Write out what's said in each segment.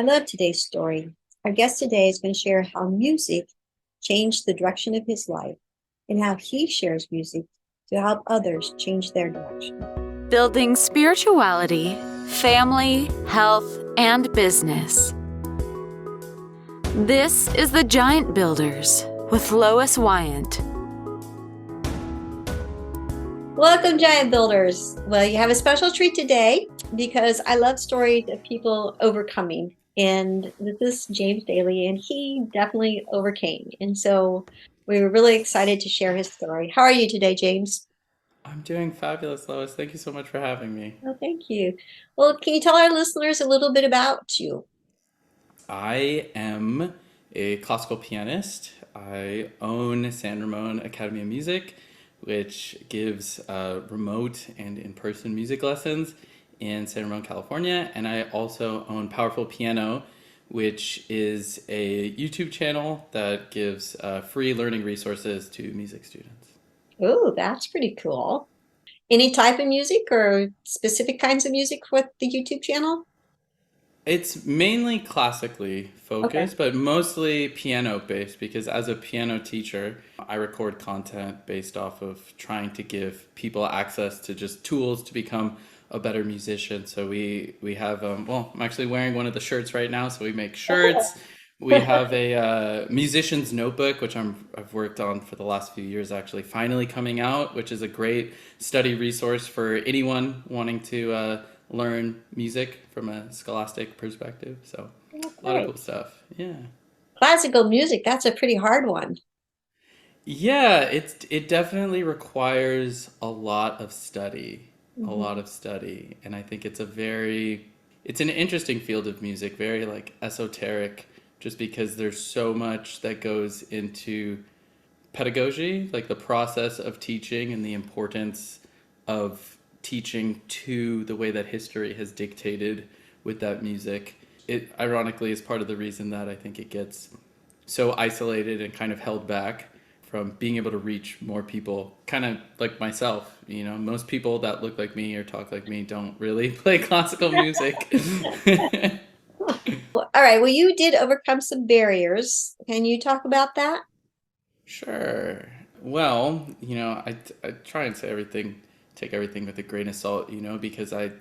I love today's story. Our guest today is going to share how music changed the direction of his life and how he shares music to help others change their direction. Building spirituality, family, health, and business. This is The Giant Builders with Lois Wyant. Welcome, Giant Builders. Well, you have a special treat today because I love stories of people overcoming. And this is James Daly, and he definitely overcame. And so we were really excited to share his story. How are you today, James? I'm doing fabulous, Lois. Thank you so much for having me. Oh, thank you. Well, can you tell our listeners a little bit about you? I am a classical pianist. I own San Ramon Academy of Music, which gives remote and in-person music lessons in San Ramon, California. And I also own Powerful Piano, which is a YouTube channel that gives free learning resources to music students. Oh, that's pretty cool. Any type of music or specific kinds of music with the YouTube channel? It's mainly classically Okay. focused, but mostly piano based because as a piano teacher, I record content based off of trying to give people access to just tools to become a better musician. So we have well, I'm actually wearing one of the shirts right now, so we make shirts. We have a musician's notebook, which I've worked on for the last few years, actually finally coming out, which is a great study resource for anyone wanting to learn music from a scholastic perspective. So a lot of Okay. cool stuff. Yeah. Classical music, that's a pretty hard one. Yeah, it definitely requires a lot of study, a Mhm. lot of study, and I think it's an interesting field of music, very like esoteric, just because there's so much that goes into pedagogy, like the process of teaching and the importance of teaching to the way that history has dictated with that music. It ironically is part of the reason that I think it gets so isolated and kind of held back from being able to reach more people, kind of like myself. You know, most people that look like me or talk like me don't really play classical music. All right, well, you did overcome some barriers. Can you talk about that? Sure. Well, I try and take everything with a grain of salt, because I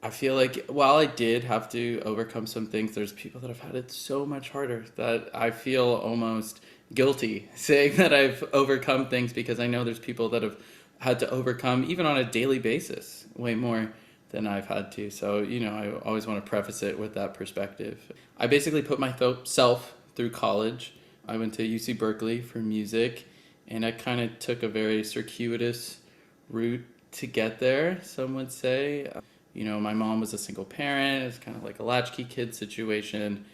feel like while I did have to overcome some things, there's people that have had it so much harder that I feel almost guilty saying that I've overcome things because I know there's people that have had to overcome even on a daily basis way more than I've had to. So, I always want to preface it with that perspective. I basically put myself through college. I went to UC Berkeley for music, and I kind of took a very circuitous route to get there, some would say. My mom was a single parent. It's kind of like a latchkey kid situation.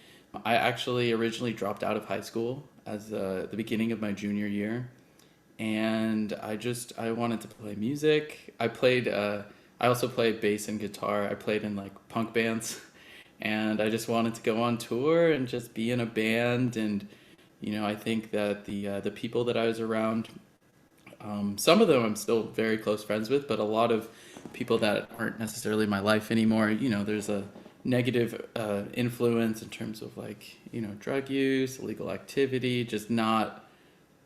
I actually originally dropped out of high school as the beginning of my junior year, and I wanted to play music. I also played bass and guitar. I played in like punk bands, and I just wanted to go on tour and just be in a band. And I think that the people that I was around, some of them I'm still very close friends with, but a lot of people that aren't necessarily in my life anymore, there's a negative influence in terms of like, drug use, illegal activity, just not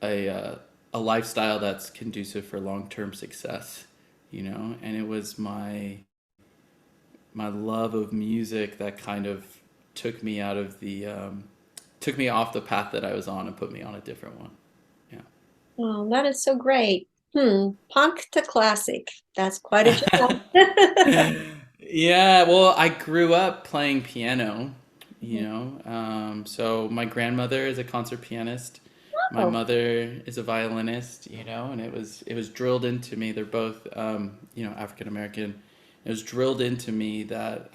a lifestyle that's conducive for long-term success, and it was my love of music that kind of took me out of took me off the path that I was on and put me on a different one. Yeah. Oh, that is so great. Punk to classic. That's quite a jump. Yeah, well, I grew up playing piano, Mhm. So my grandmother is a concert pianist. My Oh, mother is a violinist, and it was drilled into me. They're both, African American. It was drilled into me that,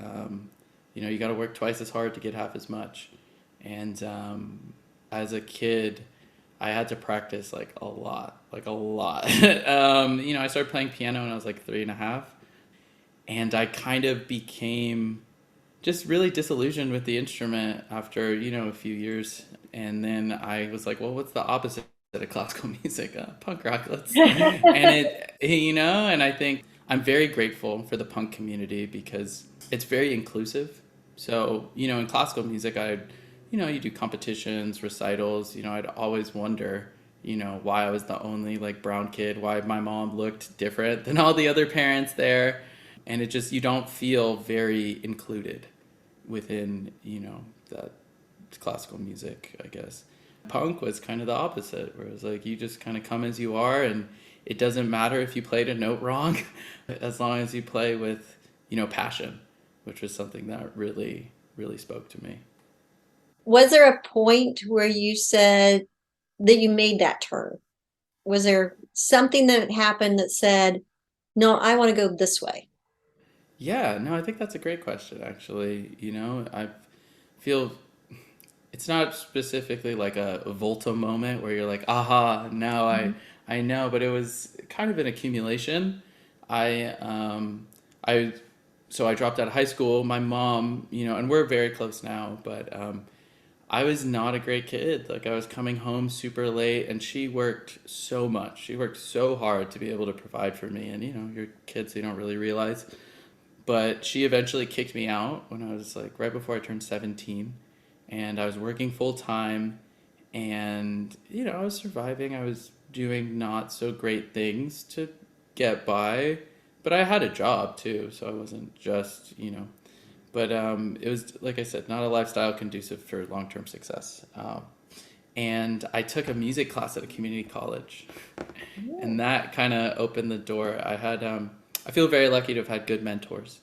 you got to work twice as hard to get half as much. And as a kid, I had to practice like a lot, like a lot. I started playing piano when I was like 3.5, and I kind of became just really disillusioned with the instrument after a few years. And then I was like, well, what's the opposite of classical music? Punk rock. Let's and and I think I'm very grateful for the punk community because it's very inclusive. So, in classical music, you do competitions, recitals. I'd always wonder, why I was the only like brown kid, why my mom looked different than all the other parents there. And it just, you don't feel very included within, that classical music, I guess. Punk was kind of the opposite, where it was like you just kind of come as you are, and it doesn't matter if you played a note wrong, as long as you play with, passion, which was something that really, really spoke to me. Was there a point where you said that you made that turn? Was there something that happened that said, no, I want to go this way? Yeah, no, I think that's a great question, actually. I feel it's not specifically like a Volta moment where you're like, aha, now I know, but it was kind of an accumulation. I I so I dropped out of high school. My mom, and we're very close now, but I was not a great kid. Like I was coming home super late, and she worked so much. She worked so hard to be able to provide for me, and your kids, they don't really realize. But she eventually kicked me out when I was like right before I turned 17, and I was working full time, and I was surviving. I was doing not so great things to get by, but I had a job too, so I wasn't just, but it was, like I said, not a lifestyle conducive for long-term success. And I took a music class at a community college, and that kind of opened the door. I feel very lucky to have had good mentors.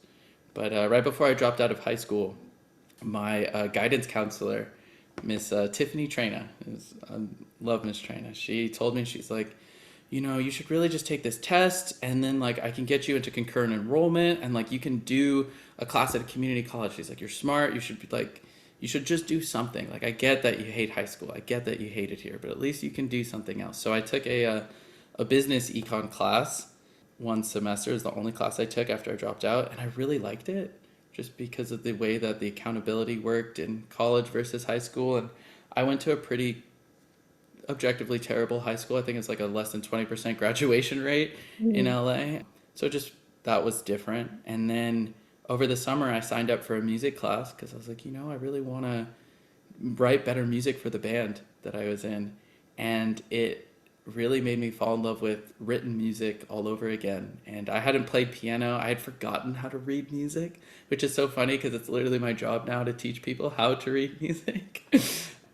But right before I dropped out of high school, my guidance counselor, Miss Tiffany Trina, I love Miss Trina. She told me, she's like, you should really just take this test, and then like I can get you into concurrent enrollment, and like you can do a class at a community college. She's like, you're smart. You should be like, you should just do something. Like I get that you hate high school. I get that you hate it here, but at least you can do something else. So I took a business econ class one semester. Is the only class I took after I dropped out, and I really liked it just because of the way that the accountability worked in college versus high school. And I went to a pretty objectively terrible high school. I think it's like a less than 20% graduation rate in Mhm. LA. So just that was different. And then over the summer, I signed up for a music class because I was like, I really want to write better music for the band that I was in. And it really made me fall in love with written music all over again. And I hadn't played piano. I had forgotten how to read music, which is so funny because it's literally my job now to teach people how to read music.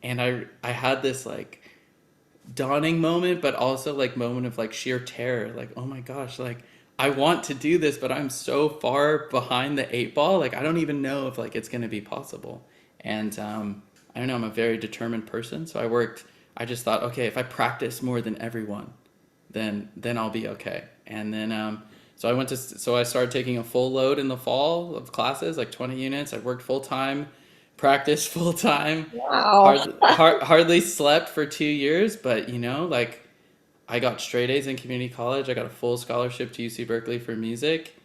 And I had this like dawning moment, but also like moment of like sheer terror. Like, oh my gosh, like I want to do this, but I'm so far behind the eight ball. Like I don't even know if like it's gonna be possible. And I don't know. I'm a very determined person, so I worked. I just thought, okay, if I practice more than everyone, then I'll be okay. And then so I started taking a full load in the fall of classes, like 20 units. I worked full time, practiced full time, Wow. hardly slept for 2 years, but like I got straight A's in community college. I got a full scholarship to UC Berkeley for music.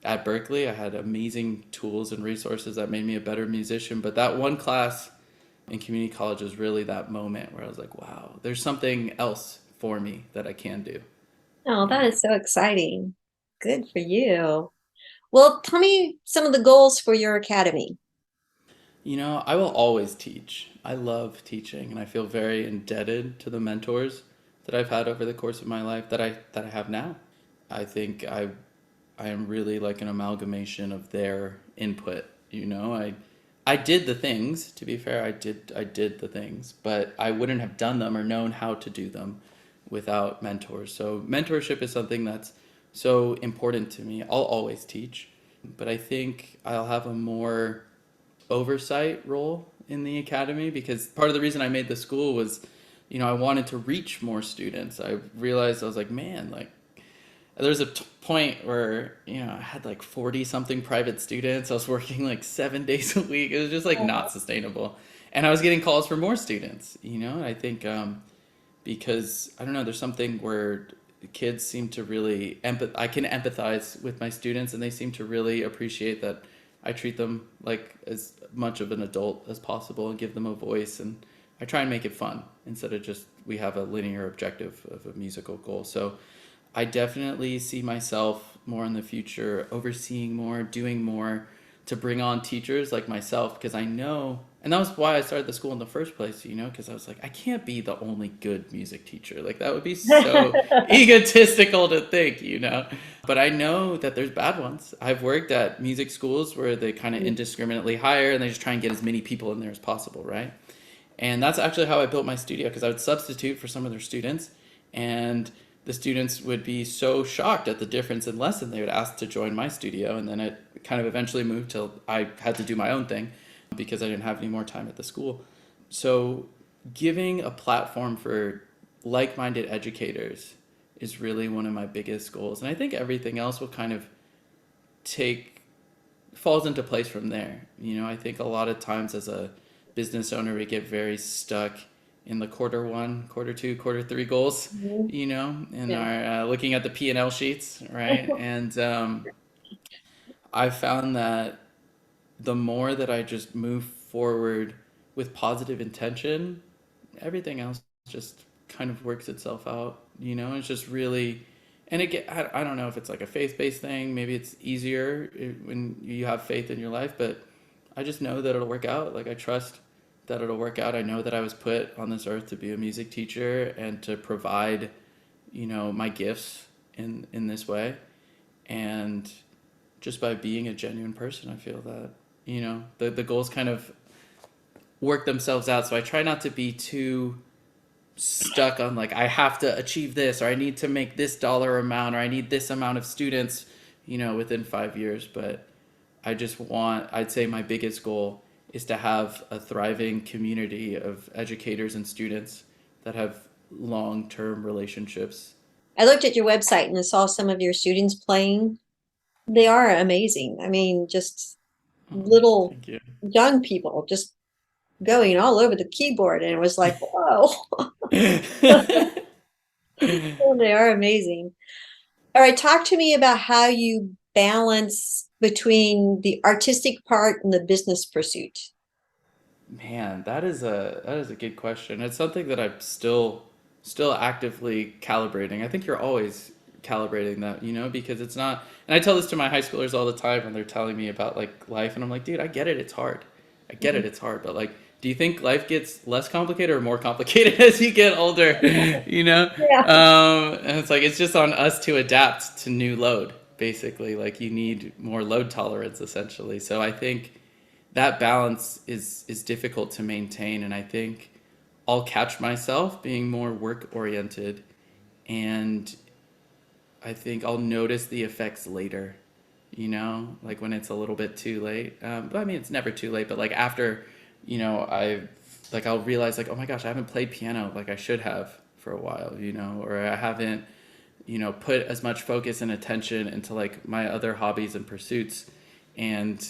At Berkeley, I had amazing tools and resources that made me a better musician. But that one class in community college was really that moment where I was like, wow, there's something else for me that I can do. Oh, You that know, is so exciting. Good for you. Well, tell me some of the goals for your academy. I will always teach. I love teaching, and I feel very indebted to the mentors that I've had over the course of my life that I have now. I think I am really like an amalgamation of their input. I did the things. To be fair, I did the things, but I wouldn't have done them or known how to do them without mentors. So mentorship is something that's so important to me. I'll always teach, but I think I'll have a more oversight role in the academy because part of the reason I made the school was, I wanted to reach more students. I realized I was like, man, like there was a point where I had like 40 something private students. I was working like 7 days a week. It was just like not sustainable, and I was getting calls for more students. I think because I don't know, there's something where kids seem to really I can empathize with my students, and they seem to really appreciate that I treat them like as much of an adult as possible and give them a voice, and I try and make it fun instead of just we have a linear objective of a musical goal. So I definitely see myself more in the future overseeing more, doing more, to bring on teachers like myself, because I know, and that was why I started the school in the first place, you know, because I was like, I can't be the only good music teacher. Like, that would be so egotistical to think, you know. But I know that there's bad ones. I've worked at music schools where they kind of indiscriminately hire and they just try and get as many people in there as possible, right? And that's actually how I built my studio, because I would substitute for some of their students, and the students would be so shocked at the difference in lesson, they would ask to join my studio, and then it kind of eventually moved till I had to do my own thing because I didn't have any more time at the school. So giving a platform for like-minded educators is really one of my biggest goals, and I think everything else will kind of take falls into place from there. You know, I think a lot of times as a business owner, we get very stuck in the quarter one, quarter two, quarter three goals, Mhm. you know, and Yeah. our looking at the P&L sheets, right? And I found that the more that I just move forward with positive intention, everything else just kind of works itself out. You know, it's just really, and I don't know if it's like a faith based thing. Maybe it's easier when you have faith in your life, but I just know that it'll work out. Like, I trust that it'll work out. I know that I was put on this earth to be a music teacher and to provide, you know, my gifts in this way. And just by being a genuine person, I feel that, you know, the goals kind of work themselves out. So I try not to be too stuck on like, I have to achieve this, or I need to make this dollar amount, or I need this amount of students, you know, within 5 years. But I'd say my biggest goal is to have a thriving community of educators and students that have long-term relationships. I looked at your website and I saw some of your students playing. They are amazing. I mean, just Oh, little thank you. young people just going all over the keyboard. And it was like, whoa, they are amazing. All right, talk to me about how you balance between the artistic part and the business pursuit. Man, that is a good question. It's something that I'm still actively calibrating. I think you're always calibrating that, you know, because it's not, and I tell this to my high schoolers all the time when they're telling me about like life, and I'm like, dude, I get it, it's hard. I get it, it's hard, but like, do you think life gets less complicated or more complicated as you get older? You know? Yeah. And it's like, it's just on us to adapt to new load, basically. Like, you need more load tolerance essentially. So I think that balance is difficult to maintain, and I think I'll catch myself being more work oriented, and I think I'll notice the effects later, you know, like when it's a little bit too late. But I mean, it's never too late, but like after, you know, I'll realize like, oh my gosh, I haven't played piano like I should have for a while, you know, or I haven't, you know, put as much focus and attention into like my other hobbies and pursuits. And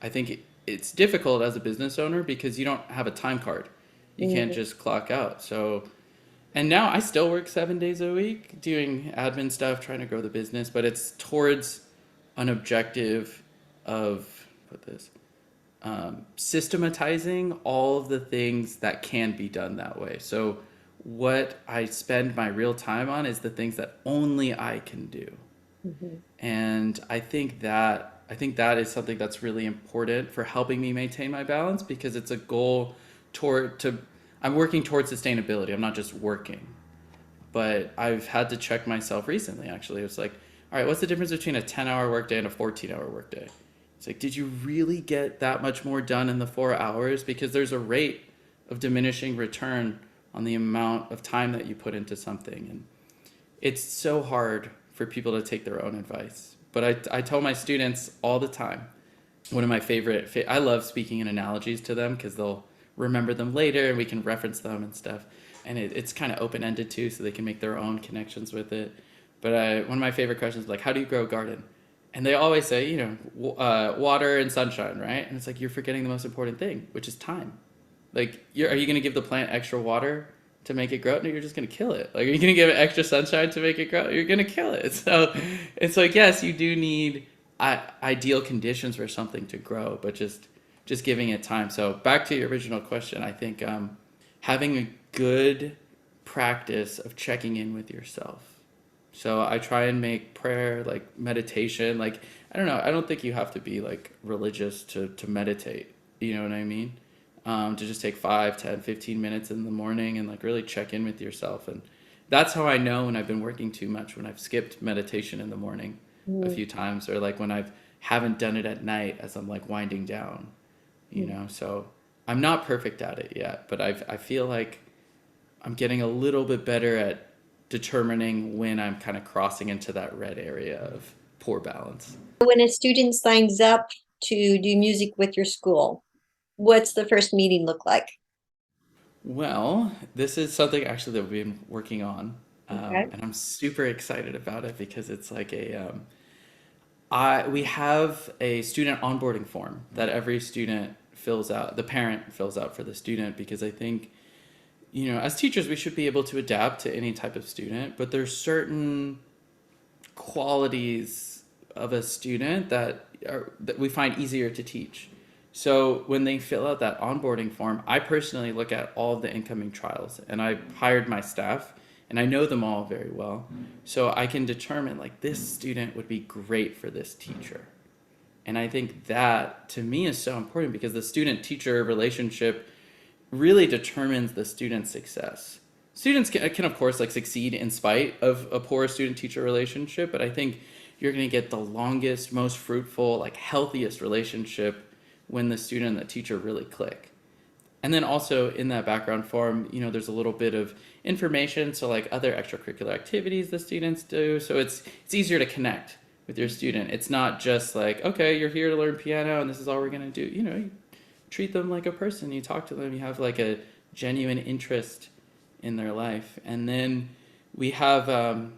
I think it's difficult as a business owner because you don't have a time card. You can't Mhm. just clock out. So, and now I still work 7 days a week doing admin stuff, trying to grow the business, but it's towards an objective of, put this, systematizing all of the things that can be done that way. So, what I spend my real time on is the things that only I can do. Mhm. And I think that is something that's really important for helping me maintain my balance, because it's a goal toward to I'm working towards sustainability. I'm not just working. But I've had to check myself recently actually. It's like, all right, what's the difference between a 10-hour workday and a 14-hour workday? It's like, did you really get that much more done in the 4 hours? Because there's a rate of diminishing return on the amount of time that you put into something. And it's so hard for people to take their own advice. But I tell my students all the time, one of my I love speaking in analogies to them because they'll remember them later and we can reference them and stuff. And it's kind of open ended too, so they can make their own connections with it. But one of my favorite questions is like, how do you grow a garden? And they always say, you know, water and sunshine, right? And it's like, you're forgetting the most important thing, which is time. Like, are you going to give the plant extra water to make it grow? No, you're just going to kill it. Like, are you going to give it extra sunshine to make it grow? You're going to kill it. So it's like, yes, you do need ideal conditions for something to grow, but just giving it time. So back to your original question, I think having a good practice of checking in with yourself. So I try and make prayer like meditation. Like, I don't know, I don't think you have to be like religious to meditate. You know what I mean? To just take 5, 10, 15 minutes in the morning and like really check in with yourself. And that's how I know when I've been working too much, when I've skipped meditation in the morning a Mm. few times, or like when I've haven't done it at night as I'm like winding down, you Mm. know? So I'm not perfect at it yet, but I feel like I'm getting a little bit better at determining when I'm kind of crossing into that red area of poor balance. When a student signs up to do music with your school, what's the first meeting look like? Well, this is something actually that we've been working on, Okay. and I'm super excited about it because it's like I we have a student onboarding form that every student fills out, the parent fills out for the student, because I think, as teachers, we should be able to adapt to any type of student, but there's certain qualities of a student that we find easier to teach. So when they fill out that onboarding form, I personally look at all of the incoming trials, and I hired my staff and I know them all very well. So I can determine like this student would be great for this teacher. And I think that to me is so important because the student teacher relationship really determines the student's success. Students can of course like succeed in spite of a poor student teacher relationship, but I think you're going to get the longest, most fruitful, like healthiest relationship when the student and the teacher really click. And then also in that background form, there's a little bit of information, so like other extracurricular activities the students do, so it's easier to connect with your student. It's not just like, okay, you're here to learn piano and this is all we're going to do. You treat them like a person, you talk to them, you have like a genuine interest in their life. And then we have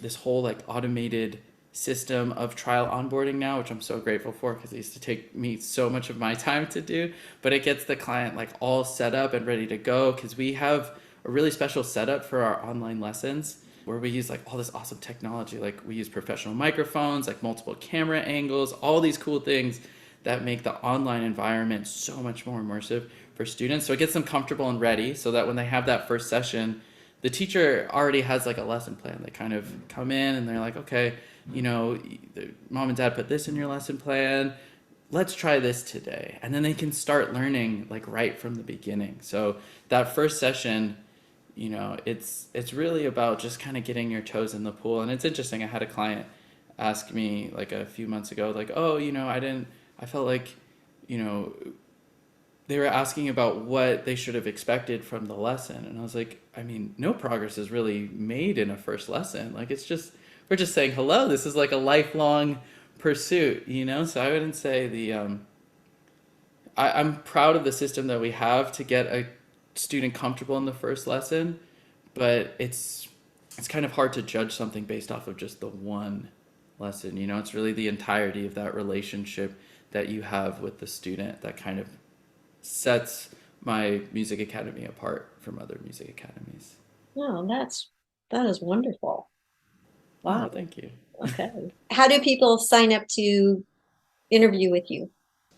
this whole like automated system of trial onboarding now, which I'm so grateful for because it used to take me so much of my time to do. But it gets the client like all set up and ready to go because we have a really special setup for our online lessons where we use like all this awesome technology. Like we use professional microphones, like multiple camera angles, all these cool things that make the online environment so much more immersive for students. So it gets them comfortable and ready so that when they have that first session, the teacher already has like a lesson plan. They kind of come in and they're like, okay, mom and dad put this in your lesson plan. Let's try this today. And then they can start learning like right from the beginning. So that first session, it's really about just kind of getting your toes in the pool. And it's interesting. I had a client ask me like a few months ago, like, oh, I felt like, you know, they were asking about what they should have expected from the lesson. And I was like, I mean, no progress is really made in a first lesson. Like, we're just saying hello. This is like a lifelong pursuit. So I wouldn't say I'm proud of the system that we have to get a student comfortable in the first lesson, but it's kind of hard to judge something based off of just the one lesson. It's really the entirety of that relationship that you have with the student that kind of sets my music academy apart from other music academies. Oh, that is wonderful. Oh, Wow. thank you. Okay. How do people sign up to interview with you?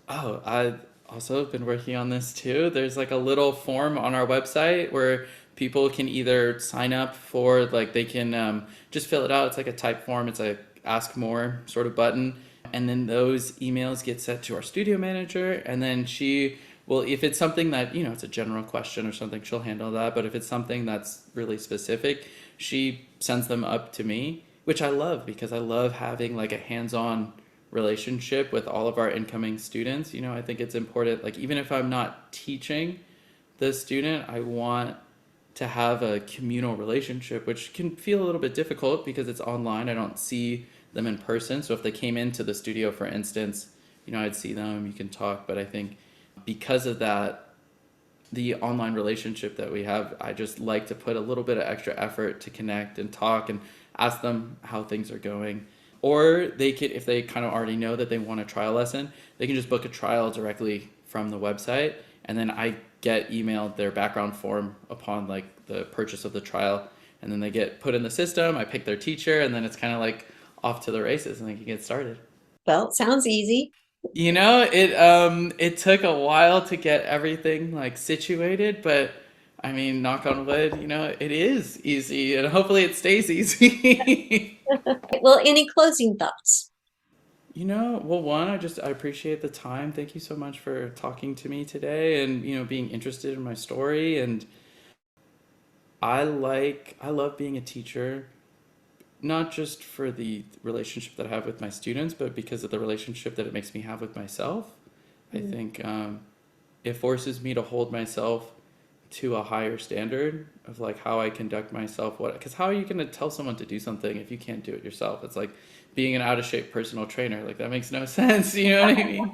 Oh, I've also been working on this too. There's like a little form on our website where people can either sign up for, like, they can just fill it out. It's like a type form, it's a ask more sort of button. And then those emails get sent to our studio manager. And then she will, if it's something that, it's a general question or something, she'll handle that. But if it's something that's really specific, she sends them up to me, which I love because I love having like a hands on relationship with all of our incoming students. I think it's important, like, even if I'm not teaching the student, I want to have a communal relationship, which can feel a little bit difficult because it's online. I don't see them in person. So if they came into the studio, for instance, I'd see them, you can talk. But I think because of that, the online relationship that we have, I just like to put a little bit of extra effort to connect and talk and ask them how things are going. Or they could, if they kind of already know that they want a trial lesson, they can just book a trial directly from the website. And then I get emailed their background form upon like the purchase of the trial. And then they get put in the system. I pick their teacher, and then it's kind of like off to the races and they can get started. Well, sounds easy. It took a while to get everything like situated, but I mean, knock on wood, it is easy, and hopefully it stays easy. Well, any closing thoughts? Well, one, I appreciate the time. Thank you so much for talking to me today and, being interested in my story. And I love being a teacher, not just for the relationship that I have with my students, but because of the relationship that it makes me have with myself. I Mm. think it forces me to hold myself to a higher standard of like how I conduct myself. Because how are you going to tell someone to do something if you can't do it yourself? It's like being an out of shape personal trainer. Like that makes no sense. You know what I mean?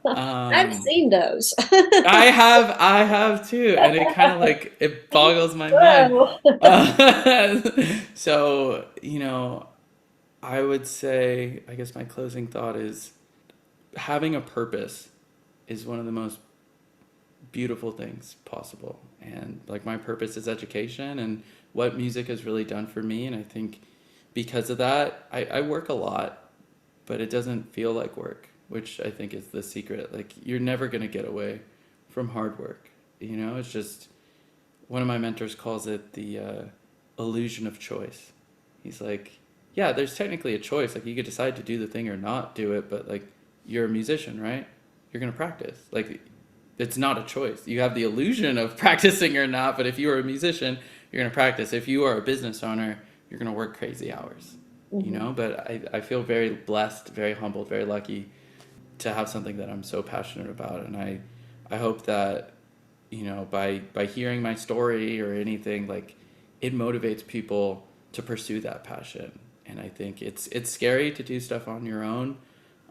I've Um, seen those. I have too, and it kind of like it boggles my mind. Whoa. So I would say, I guess my closing thought is having a purpose is one of the most beautiful things possible. And like my purpose is education and what music has really done for me. And I think because of that, I work a lot, but it doesn't feel like work, which I think is the secret. Like you're never going to get away from hard work. It's just one of my mentors calls it the illusion of choice. He's like, yeah, there's technically a choice. Like you could decide to do the thing or not do it, but like you're a musician, right? You're gonna practice. Like it's not a choice. You have the illusion of practicing or not, but if you are a musician, you're gonna practice. If you are a business owner, you're gonna work crazy hours. Mhm. But I feel very blessed, very humbled, very lucky to have something that I'm so passionate about, and I hope that by hearing my story or anything, like it motivates people to pursue that passion. And I think it's scary to do stuff on your own,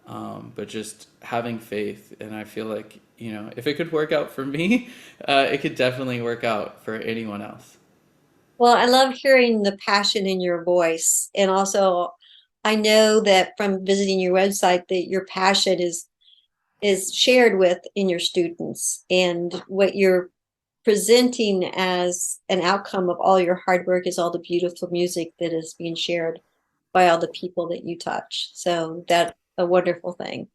but just having faith. And I feel like if it could work out for me, it could definitely work out for anyone else. Well, I love hearing the passion in your voice. And also, I know that from visiting your website that your passion is shared with in your students, and what you're presenting as an outcome of all your hard work is all the beautiful music that is being shared by all the people that you touch. So that's a wonderful thing.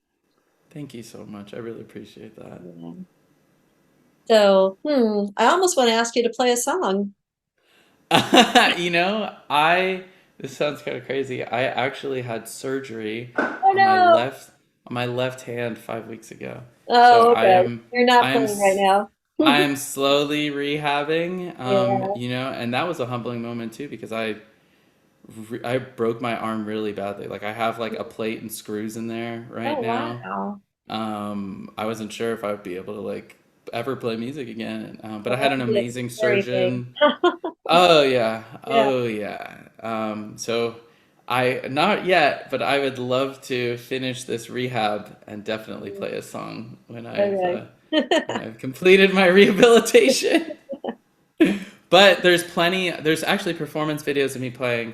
Thank you so much. I really appreciate that. Yeah. So, I almost want to ask you to play a song. I this sounds kind of crazy. I actually had surgery Oh on my no. left on my left hand 5 weeks ago. So Oh, okay. You're not I am playing right now. I am slowly rehabbing. Yeah. And that was a humbling moment too because I broke my arm really badly. Like I have like a plate and screws in there right Oh, now. wow. I wasn't sure if I would be able to like ever play music again. But Well, I had that an would be a amazing scary thing. surgeon. Oh yeah. Yeah. Oh yeah. So I not yet, but I would love to finish this rehab and definitely play a song Okay. when I've completed my rehabilitation. But there's actually performance videos of me playing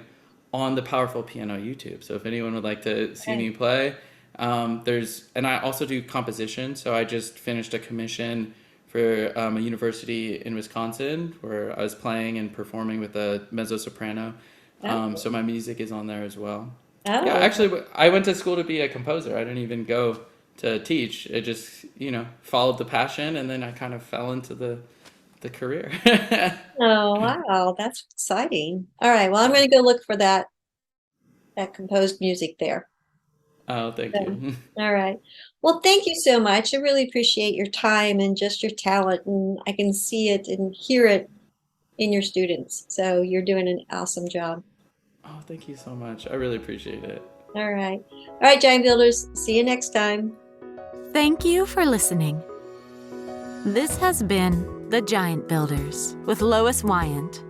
on the Powerful Piano YouTube. So if anyone would like to see Okay. me play, and I also do composition. So I just finished a commission for a university in Wisconsin where I was playing and performing with a mezzo soprano. Oh, So my music is on there as well. Yeah, oh, actually, I went to school to be a composer. I didn't even go to teach. It just, followed the passion, and then I kind of fell into the career. oh, wow. That's exciting. All right. Well, I'm going to go look for that composed music there. Oh, thank So, you. all right. Well, thank you so much. I really appreciate your time and just your talent, and I can see it and hear it in your students. So you're doing an awesome job. Oh, thank you so much. I really appreciate it. All right. All right, Giant Builders. See you next time. Thank you for listening. This has been The Giant Builders with Lois Wyant.